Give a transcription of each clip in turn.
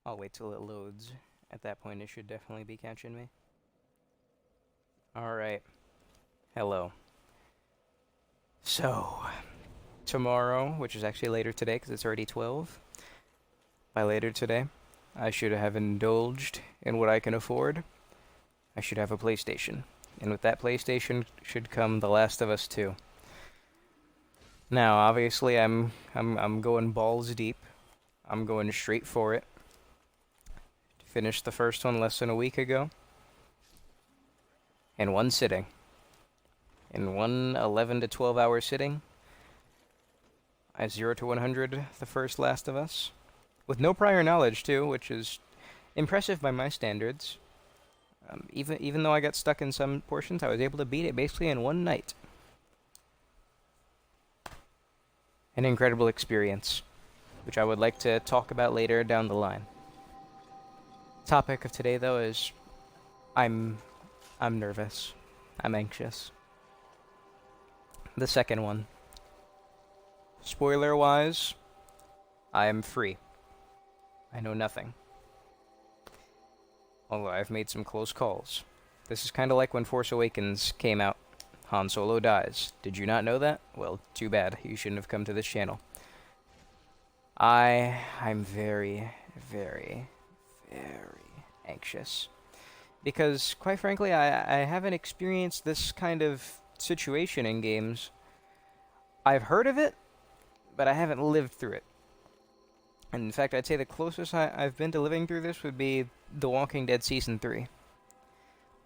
I'll wait till it loads. At that point, it should definitely be catching me. Alright. Hello. So, tomorrow, which is actually later today because it's already 12, by later today, I should have indulged in what I can afford. I should have a PlayStation. And with that PlayStation should come The Last of Us 2. Now, obviously, I'm going balls deep. I'm going straight for it. Finished the first one less than a week ago. In one sitting. In one 11 to 12 hour sitting. I 0 to 100 the first Last of Us. With no prior knowledge, too, which is impressive by my standards. Even though I got stuck in some portions, I was able to beat it basically in one night. An incredible experience, which I would like to talk about later down the line. Topic of today, though, is I'm nervous. I'm anxious. The second one. Spoiler-wise, I am free. I know nothing. Although I've made some close calls. This is kind of like when Force Awakens came out. Han Solo dies. Did you not know that? Well, too bad. You shouldn't have come to this channel. I'm very, very, very anxious. Because, quite frankly, I haven't experienced this kind of situation in games. I've heard of it, but I haven't lived through it. And in fact, I'd say the closest I've been to living through this would be The Walking Dead Season 3.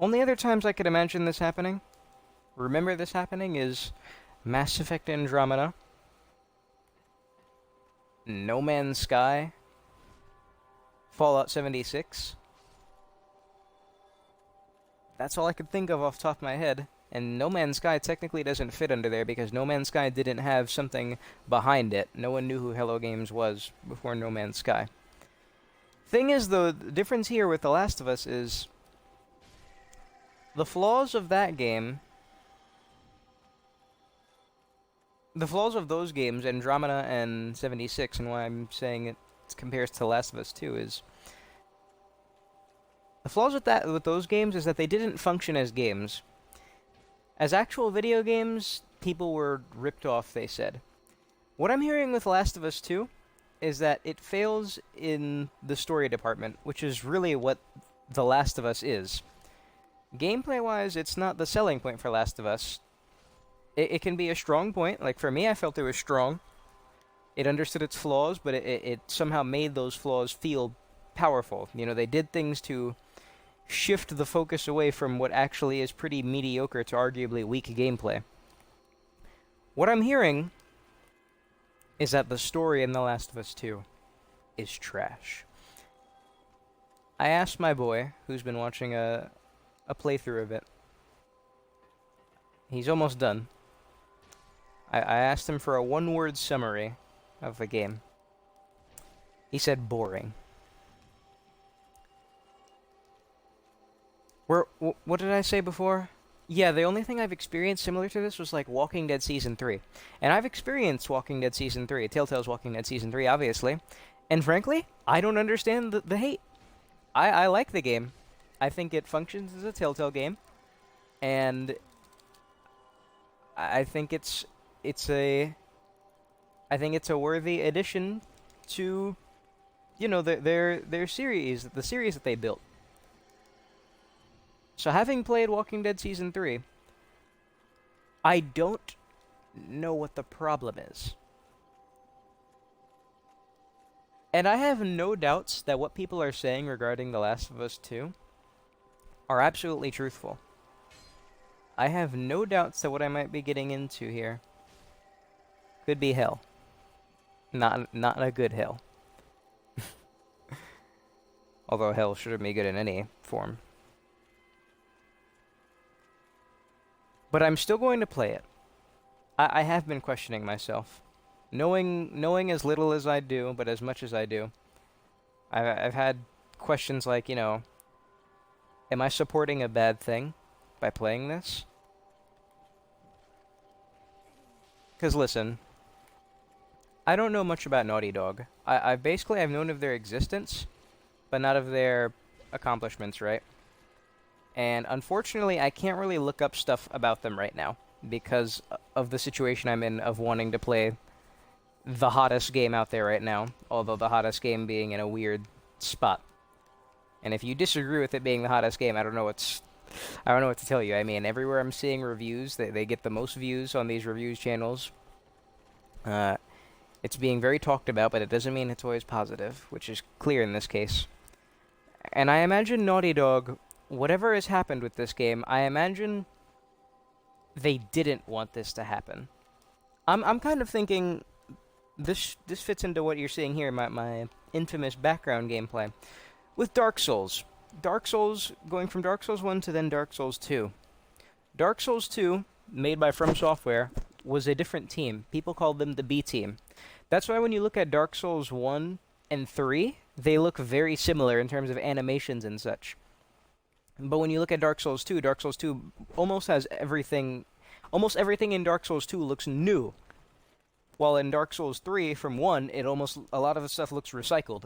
Only other times I could imagine this happening, remember this happening, is Mass Effect Andromeda, No Man's Sky, Fallout 76. That's all I could think of off the top of my head. And No Man's Sky technically doesn't fit under there because No Man's Sky didn't have something behind it. No one knew who Hello Games was before No Man's Sky. Thing is, though, the difference here with The Last of Us is the flaws of that game, the flaws of those games, Andromeda and 76, and why I'm saying it compares to The Last of Us 2 is the flaws with those games is that they didn't function as games. As actual video games, people were ripped off, they said. What I'm hearing with Last of Us 2 is that it fails in the story department, which is really what The Last of Us is. Gameplay-wise, it's not the selling point for Last of Us. It can be a strong point. Like, for me, I felt it was strong. It understood its flaws, but it somehow made those flaws feel powerful. You know, they did things to shift the focus away from what actually is pretty mediocre to arguably weak gameplay. What I'm hearing is that the story in The Last of Us 2 is trash. I asked my boy, who's been watching a playthrough of it. He's almost done. I asked him for a one-word summary of the game. He said boring. What did I say before? Yeah, the only thing I've experienced similar to this was like Walking Dead Season 3. And I've experienced Walking Dead Season 3, Telltale's Walking Dead Season 3, obviously. And frankly, I don't understand the hate. I like the game. I think it functions as a Telltale game. And I think it's a worthy addition to, you know, their series, the series that they built. So having played Walking Dead Season 3, I don't know what the problem is. And I have no doubts that what people are saying regarding The Last of Us 2 are absolutely truthful. I have no doubts that what I might be getting into here could be hell. Not a good hell. Although hell shouldn't be good in any form. But I'm still going to play it. I have been questioning myself. Knowing as little as I do, but as much as I do. I've had questions like, you know, am I supporting a bad thing by playing this? Because listen, I don't know much about Naughty Dog. I've known of their existence, but not of their accomplishments, right? And unfortunately, I can't really look up stuff about them right now because of the situation I'm in of wanting to play the hottest game out there right now, although the hottest game being in a weird spot. And if you disagree with it being the hottest game, I don't know what to tell you. I mean, everywhere I'm seeing reviews, they get the most views on these reviews channels. It's being very talked about, but it doesn't mean it's always positive, which is clear in this case. And I imagine Naughty Dog, whatever has happened with this game, I imagine they didn't want this to happen. I'm kind of thinking this fits into what you're seeing here, my infamous background gameplay. With Dark Souls. Dark Souls, going from Dark Souls 1 to then Dark Souls 2. Dark Souls 2, made by From Software, was a different team. People called them the B team. That's why when you look at Dark Souls 1 and 3, they look very similar in terms of animations and such. But when you look at Dark Souls 2 almost has everything... Almost everything in Dark Souls 2 looks new. While in Dark Souls 3, from 1, a lot of the stuff looks recycled.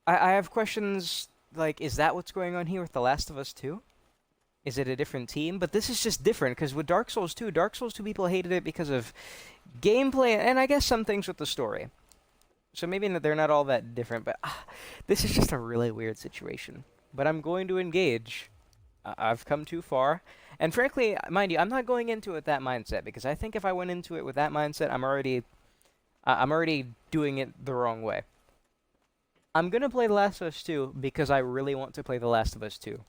I have questions like, is that what's going on here with The Last of Us 2? Is it a different team? But this is just different, because with Dark Souls 2 people hated it because of gameplay, and I guess some things with the story. So maybe they're not all that different, but this is just a really weird situation. But I'm going to engage. I've come too far. And frankly, mind you, I'm not going into it with that mindset, because I think if I went into it with that mindset, I'm already doing it the wrong way. I'm gonna play The Last of Us 2 because I really want to play The Last of Us 2.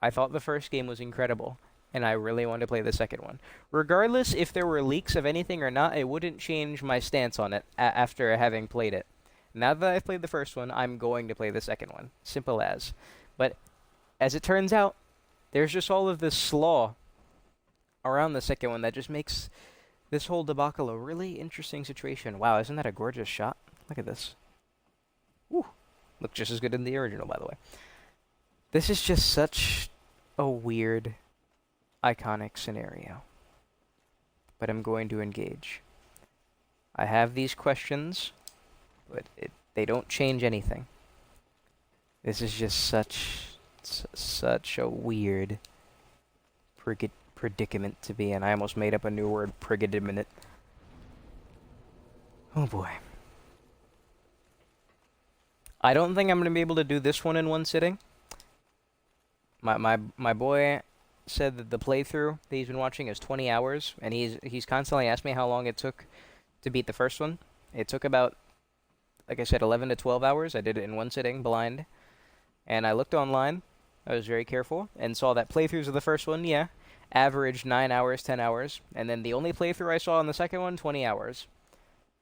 I thought the first game was incredible, and I really want to play the second one. Regardless if there were leaks of anything or not, it wouldn't change my stance on it after having played it. Now that I've played the first one, I'm going to play the second one. Simple as. But as it turns out, there's just all of this slaw around the second one that just makes this whole debacle a really interesting situation. Wow, isn't that a gorgeous shot? Look at this. Woo. Looked just as good in the original, by the way. This is just such a weird, iconic scenario. But I'm going to engage. I have these questions, but they don't change anything. This is just such a weird predicament to be in. I almost made up a new word, predicament. Oh boy. I don't think I'm going to be able to do this one in one sitting. My boy said that the playthrough that he's been watching is 20 hours, and he's constantly asked me how long it took to beat the first one. It took about, like I said, 11 to 12 hours. I did it in one sitting, blind. And I looked online. I was very careful, and saw that playthroughs of the first one, yeah, averaged 9 hours, 10 hours. And then the only playthrough I saw in the second one, 20 hours.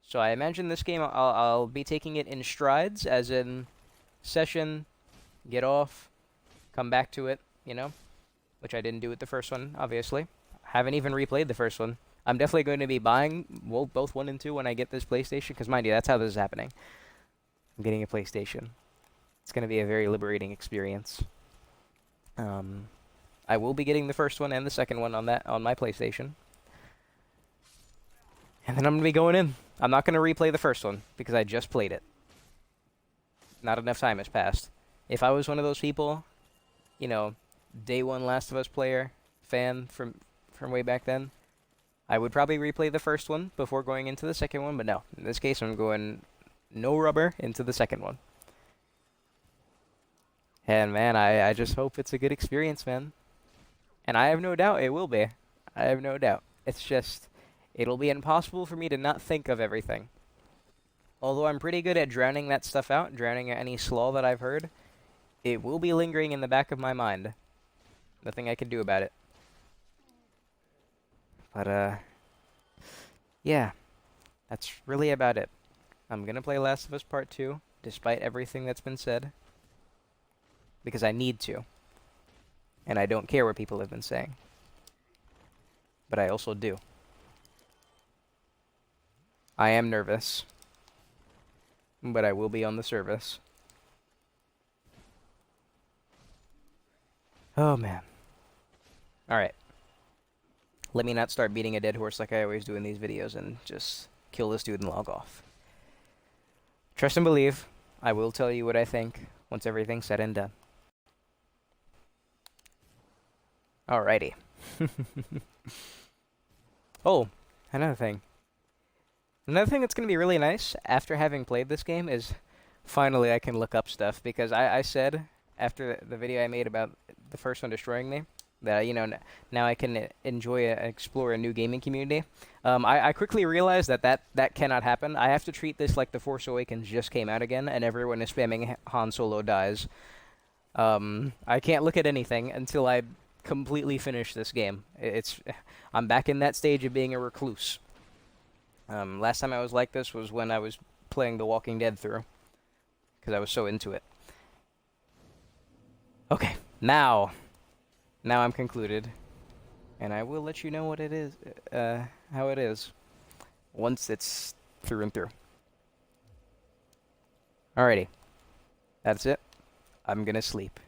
So I imagine this game, I'll be taking it in strides, as in session, get off, come back to it, you know? Which I didn't do with the first one, obviously. Haven't even replayed the first one. I'm definitely going to be buying both 1 and 2 when I get this PlayStation, because mind you, that's how this is happening. I'm getting a PlayStation. It's going to be a very liberating experience. I will be getting the first one and the second one on my PlayStation. And then I'm going to be going in. I'm not going to replay the first one, because I just played it. Not enough time has passed. If I was one of those people, you know, day one Last of Us player, fan from way back then, I would probably replay the first one before going into the second one, but no. In this case, I'm going no rubber into the second one. And man, I just hope it's a good experience, man. And I have no doubt it will be. I have no doubt. It's just, it'll be impossible for me to not think of everything. Although I'm pretty good at drowning that stuff out, drowning any slaw that I've heard, it will be lingering in the back of my mind. Nothing I can do about it. But, yeah. That's really about it. I'm gonna play Last of Us Part 2, despite everything that's been said. Because I need to. And I don't care what people have been saying. But I also do. I am nervous. But I will be on the service. Oh, man. Alright. Let me not start beating a dead horse like I always do in these videos and just kill this dude and log off. Trust and believe. I will tell you what I think once everything's said and done. Alrighty. Oh, another thing. Another thing that's going to be really nice after having played this game is finally I can look up stuff, because I said after the video I made about the first one destroying me that, now I can enjoy and explore a new gaming community. I quickly realized that cannot happen. I have to treat this like The Force Awakens just came out again and everyone is spamming Han Solo dies. I can't look at anything until I completely finish this game. I'm back in that stage of being a recluse. Last time I was like this was when I was playing The Walking Dead through, because I was so into it. Okay, now I'm concluded, and I will let you know what it is, how it is, once it's through and through. Alrighty, that's it. I'm gonna sleep.